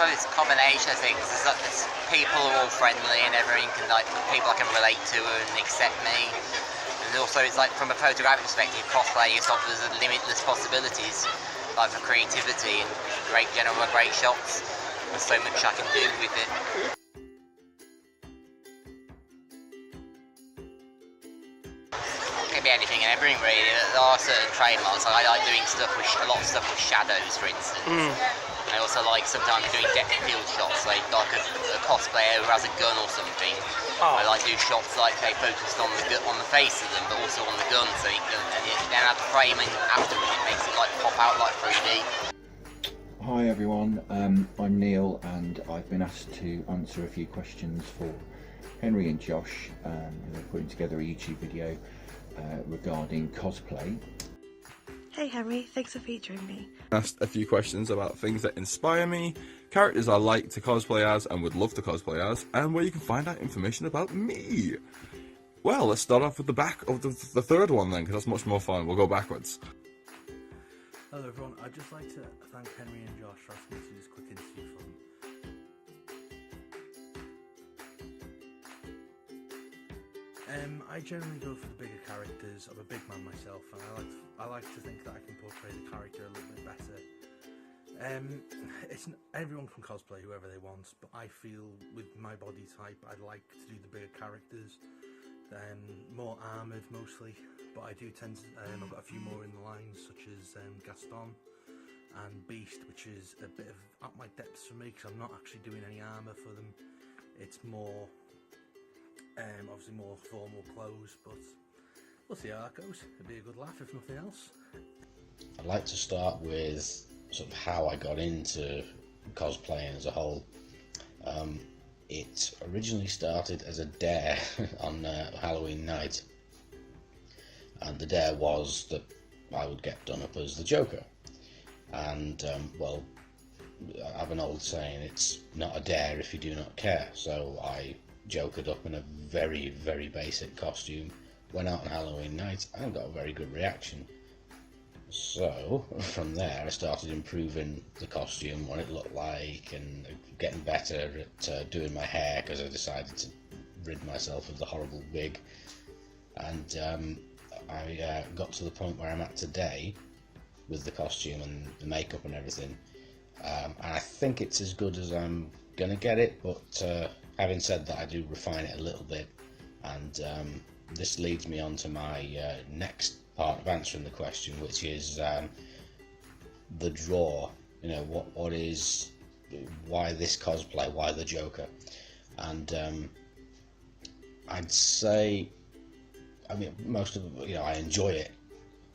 suppose it's a combination of things. There's people are all friendly and everyone can, like, people I can relate to and accept me. And also it's like, from a photographic perspective, cosplay just offers limitless possibilities, like for creativity and great shots. There's so much I can do with it. It can be anything and everything really. There are certain trademarks. I like doing a lot of stuff with shadows, for instance. I also like sometimes doing depth of field shots, like a cosplayer who has a gun or something. I like to do shots like they focused on the face of them, but also on the gun, so you can then add the framing afterwards. It makes it like pop out like 3D. Hi everyone, I'm Neil and I've been asked to answer a few questions for Henry and Josh, who are putting together a YouTube video regarding cosplay. Hey Henry, thanks for featuring me. Asked a few questions about things that inspire me, characters I like to cosplay as and would love to cosplay as, and where you can find out information about me. Well, let's start off with the back of the third one then, because that's much more fun. We'll go backwards. Hello everyone, I'd just like to thank Henry and Josh for asking me to do this quick interview for them. I generally go for the bigger characters. I'm a big man myself, and I like to think that I can portray the character a little bit better. Everyone can cosplay whoever they want, but I feel with my body type I'd like to do the bigger characters, more armoured mostly, but I do tend to, I've got a few more in the lines such as Gaston and Beast, which is a bit of at my depths for me because I'm not actually doing any armour for them. It's more obviously more formal clothes, but we'll see how that goes. It'll be a good laugh if nothing else. I'd like to start with sort of how I got into cosplaying as a whole. It originally started as a dare on Halloween night, and the dare was that I would get done up as the Joker. And well, I have an old saying, it's not a dare if you do not care, so I jokered up in a very, very basic costume, went out on Halloween night and got a very good reaction. So from there I started improving the costume, what it looked like, and getting better at doing my hair, because I decided to rid myself of the horrible wig. And I got to the point where I'm at today with the costume and the makeup and everything, and I think it's as good as I'm gonna get it, but having said that, I do refine it a little bit, and this leads me on to my next part of answering the question, which is the draw. You know, why this cosplay, why the Joker? And I'd say, I mean, most of I enjoy it.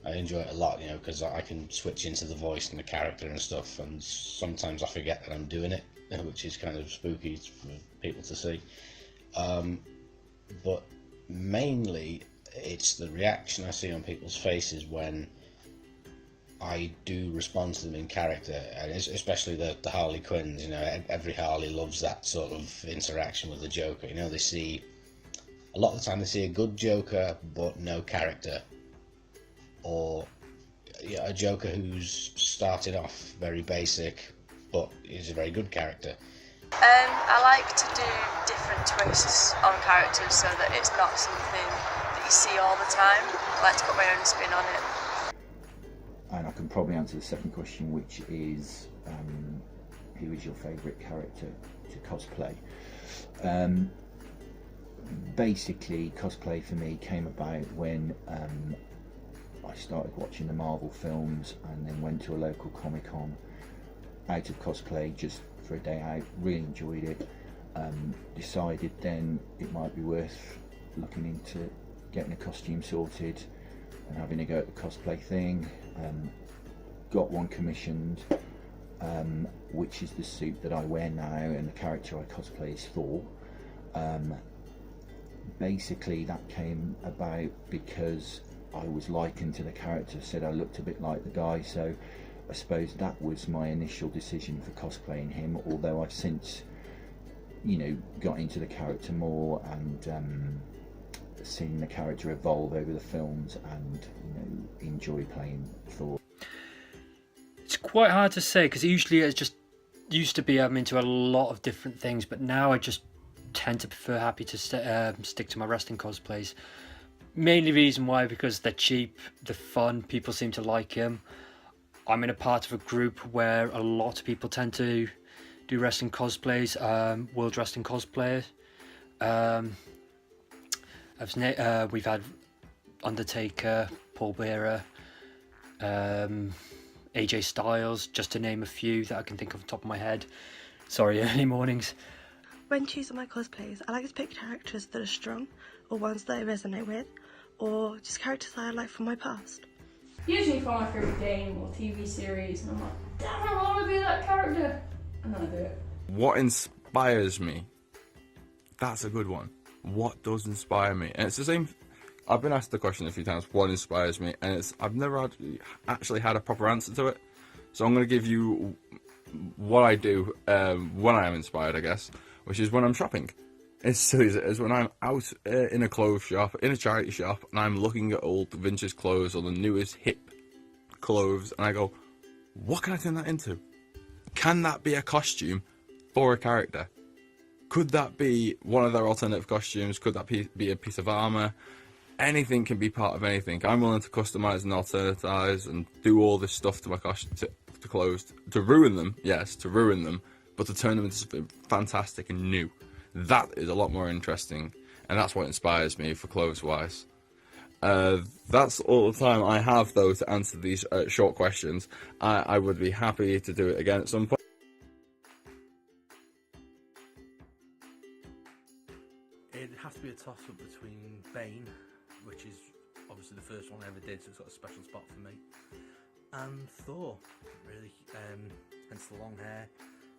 I enjoy it a lot, because I can switch into the voice and the character and stuff, and sometimes I forget that I'm doing it, which is kind of spooky for people to see. But mainly it's the reaction I see on people's faces when I do respond to them in character, and especially the Harley Quinns. Every Harley loves that sort of interaction with the Joker. They see, a lot of the time they see a good Joker but no character, or a Joker who's started off very basic but is a very good character. I like to do different twists on characters so that it's not something that you see all the time. I like to put my own spin on it. And I can probably answer the second question, which is who is your favourite character to cosplay? Basically, cosplay for me came about when I started watching the Marvel films and then went to a local Comic-Con out of cosplay just for a day out. Really enjoyed it. Decided then it might be worth looking into getting a costume sorted and having a go at the cosplay thing. Got one commissioned, which is the suit that I wear now and the character I cosplay is for. Basically that came about because I was likened to the character, said I looked a bit like the guy, so I suppose that was my initial decision for cosplaying him, although I've since got into the character more and seen the character evolve over the films and enjoy playing Thor. It's quite hard to say because usually it's just used to be I'm into a lot of different things, but now I just tend to prefer happy to stick to my wrestling cosplays. Mainly reason why, because they're cheap, they're fun, people seem to like them. I'm in a part of a group where a lot of people tend to do wrestling cosplays, World Wrestling Cosplayers. We've had Undertaker, Paul Bearer, AJ Styles, just to name a few that I can think of off the top of my head. Sorry, early mornings. When choosing my cosplays, I like to pick characters that are strong, or ones that I resonate with, or just characters that I like from my past. Usually from my favourite game or TV series, and I'm like, damn, I want to be that character, and then I do it. What inspires me? That's a good one. What does inspire me? And it's the same. I've been asked the question a few times. What inspires me? And I've never actually had a proper answer to it. So I'm going to give you what I do when I am inspired, I guess, which is when I'm shopping. As silly as it is, when I'm out in a clothes shop, in a charity shop, and I'm looking at old vintage clothes or the newest hip clothes, and I go, what can I turn that into? Can that be a costume for a character? Could that be one of their alternative costumes? Could that be a piece of armor? Anything can be part of anything. I'm willing to customize and alternatize and do all this stuff to my to clothes to ruin them. Yes, to ruin them, but to turn them into something fantastic and new. That is a lot more interesting, and that's what inspires me for clothes-wise. That's all the time I have, though, to answer these short questions. I would be happy to do it again at some point. It has to be a toss-up between Bane, which is obviously the first one I ever did, so it's got a special spot for me, and Thor, really, hence the long hair,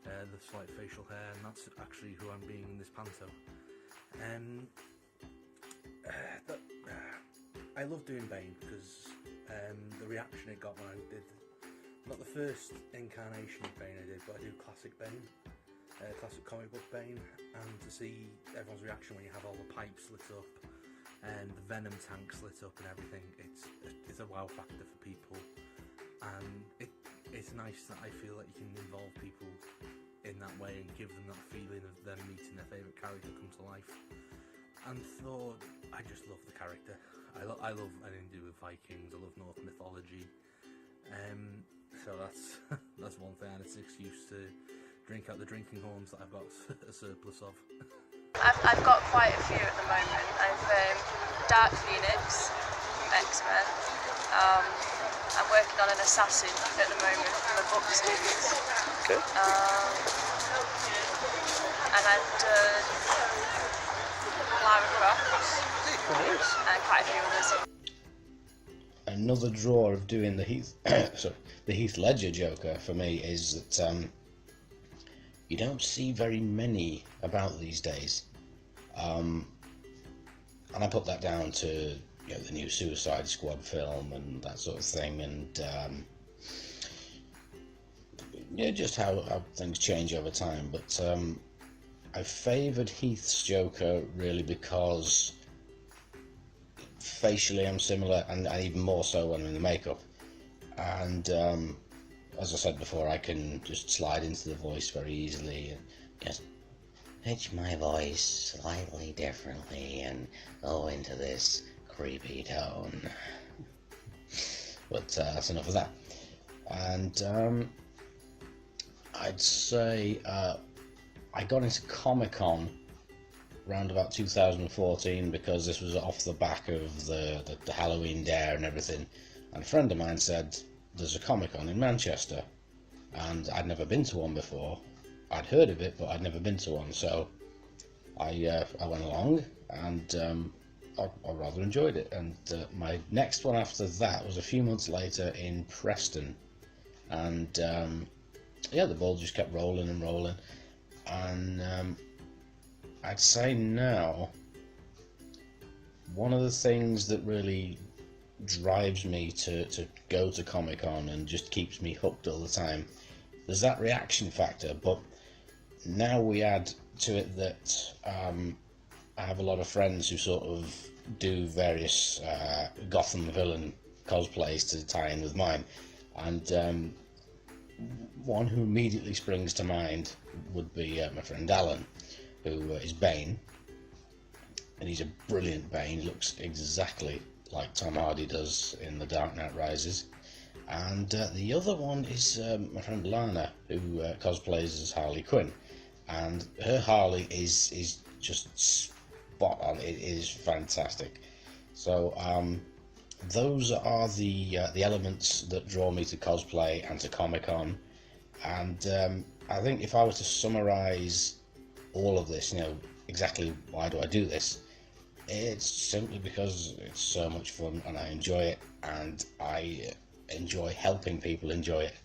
the slight facial hair, and that's actually who I'm being in this panto. I love doing Bane because the reaction it got when I did, not the first incarnation of Bane I did, but I do classic Bane, classic comic book Bane, and to see everyone's reaction when you have all the pipes lit up and the venom tanks lit up and everything, it's a wow factor for people, and it's nice that I feel that you can involve people in that way and give them that feeling of them meeting their favourite character come to life. And Thor, I just love the character. I love anything to do with Vikings. I love Norse mythology. So that's one thing, and it's an excuse to drink out the drinking horns that I've got a surplus of. I've got quite a few at the moment. I've Dark Phoenix, X-Men. I'm working on an assassin at the moment from a book series. Okay. And I've done Lara Croft and quite a few others. Another draw of doing the Heath Ledger Joker for me is that you don't see very many about these days, and I put that down to the new Suicide Squad film and that sort of thing, and just how things change over time. But I favoured Heath's Joker really because facially I'm similar, and even more so when I'm in the makeup, and as I said before, I can just slide into the voice very easily and just pitch my voice slightly differently and go into this creepy tone. But that's enough of that. And I'd say I got into Comic-Con around about 2014 because this was off the back of the Halloween Dare and everything, and a friend of mine said there's a Comic-Con in Manchester, and I'd never been to one before. I'd heard of it, but I'd never been to one, so I went along, and I rather enjoyed it. And my next one after that was a few months later in Preston, and the ball just kept rolling and rolling, and I'd say now one of the things that really drives me to go to Comic-Con and just keeps me hooked all the time, there's that reaction factor, but now we add to it that I have a lot of friends who sort of do various Gotham villain cosplays to tie in with mine, and one who immediately springs to mind would be my friend Alan, who is Bane, and he's a brilliant Bane. He looks exactly like Tom Hardy does in The Dark Knight Rises. And the other one is my friend Lana, who cosplays as Harley Quinn, and her Harley is just spot on. It is fantastic. So those are the elements that draw me to cosplay and to Comic-Con. And I think if I were to summarise all of this, exactly why do I do this, it's simply because it's so much fun and I enjoy it, and I enjoy helping people enjoy it.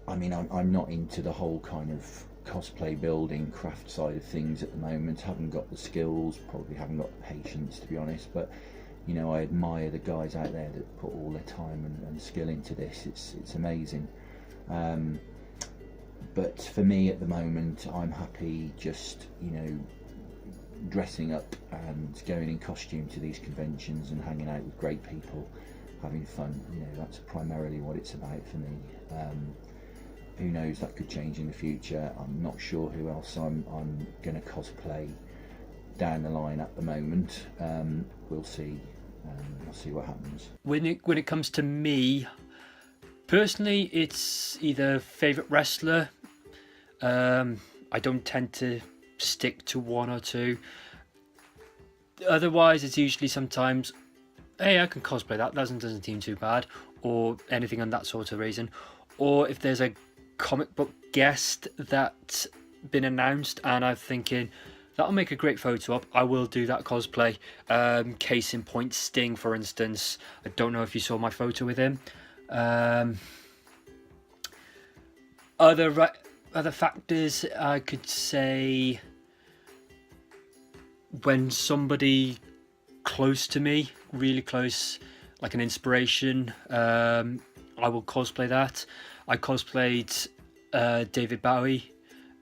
I mean, I'm not into the whole kind of cosplay building craft side of things at the moment. Haven't got the skills, probably haven't got the patience, to be honest, but I admire the guys out there that put all their time and skill into this. It's amazing. But for me at the moment, I'm happy just dressing up and going in costume to these conventions and hanging out with great people, having fun. That's primarily what it's about for me. Who knows, that could change in the future. I'm not sure who else I'm going to cosplay down the line at the moment. We'll see. We'll see what happens. When it comes to me personally, it's either favourite wrestler. I don't tend to stick to one or two. Otherwise, it's usually sometimes, hey, I can cosplay that. Doesn't seem too bad, or anything on that sort of reason. Or if there's a comic book guest that's been announced and I'm thinking that'll make a great photo op, I will do that cosplay. Case in point, Sting, for instance. I don't know if you saw my photo with him. Other factors, I could say when somebody close to me, really close, like an inspiration, I will cosplay that. I cosplayed David Bowie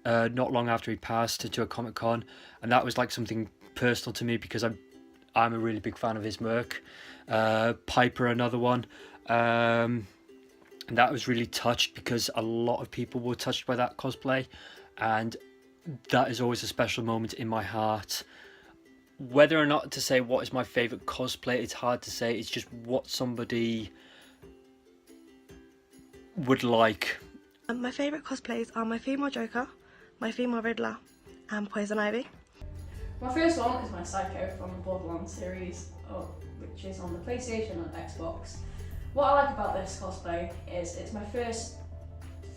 not long after he passed to a Comic-Con, and that was like something personal to me because I'm a really big fan of his work. Piper, another one. And that was really touched because a lot of people were touched by that cosplay, and that is always a special moment in my heart. Whether or not to say what is my favourite cosplay, it's hard to say. It's just what somebody would like. My favourite cosplays are my female Joker, my female Riddler, and Poison Ivy. My first one is my Psycho from the Borderlands series, which is on the PlayStation and Xbox. What I like about this cosplay is it's my first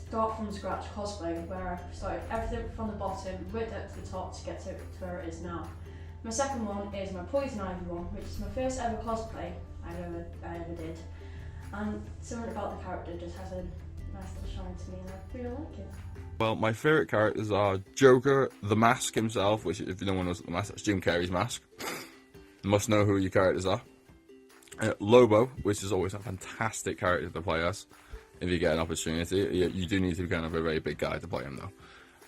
start from scratch cosplay, where I started everything from the bottom, worked up to the top to get to where it is now. My second one is my Poison Ivy one, which is my first ever cosplay I ever did. And something about the character just has a nice little shine to me, and I really like it. Well, my favourite characters are Joker, the Mask himself, which if no one knows what the Mask, that's Jim Carrey's mask. You must know who your characters are. Lobo, which is always a fantastic character to play as. If you get an opportunity, you do need to be kind of a very big guy to play him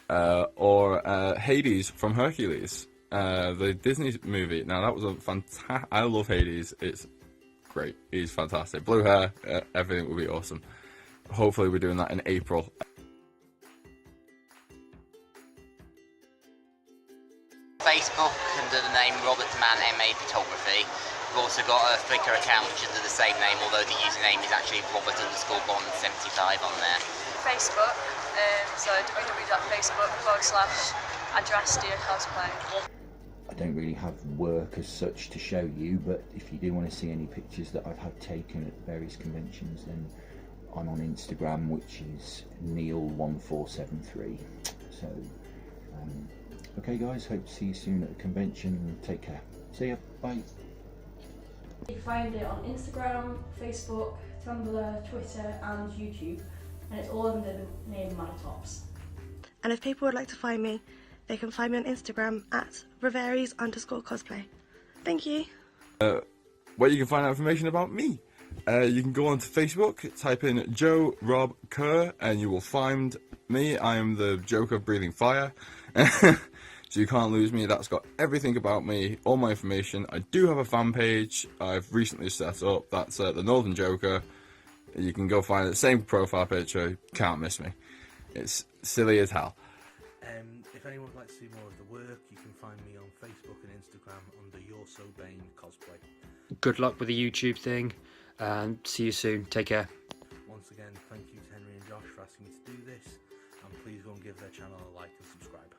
though. Or Hades from Hercules, the Disney movie. Now that was a fantastic. I love Hades. It's great. He's fantastic. Blue hair, everything will be awesome. Hopefully, we're doing that in April. Facebook under the name Robert Mann MA Photography. We've also got a Flickr account which is under the same name, although the username is actually Robert_Bond75 on there. Facebook, so www.facebook.com/AdressDearCosplay. I don't really have work as such to show you, but if you do want to see any pictures that I've had taken at various conventions, then I'm on Instagram, which is Neil1473. So, okay guys, hope to see you soon at the convention. Take care. See ya. Bye. You can find it on Instagram, Facebook, Tumblr, Twitter and YouTube, and it's all under the name Madatops. And if people would like to find me, they can find me on Instagram at Reveries_cosplay. Thank you. Where you can find out information about me. You can go onto Facebook, type in Joe Rob Kerr, and you will find me. I am the Joker breathing fire. So you can't lose me. That's got everything about me, all my information. I do have a fan page I've recently set up. That's the Northern Joker. You can go find it. Same profile picture. Can't miss me. It's silly as hell. If anyone would like to see more of the work, you can find me on Facebook and Instagram under You're So Bane Cosplay. Good luck with the YouTube thing, and see you soon. Take care. Once again, thank you to Henry and Josh for asking me to do this, and please go and give their channel a like and subscribe.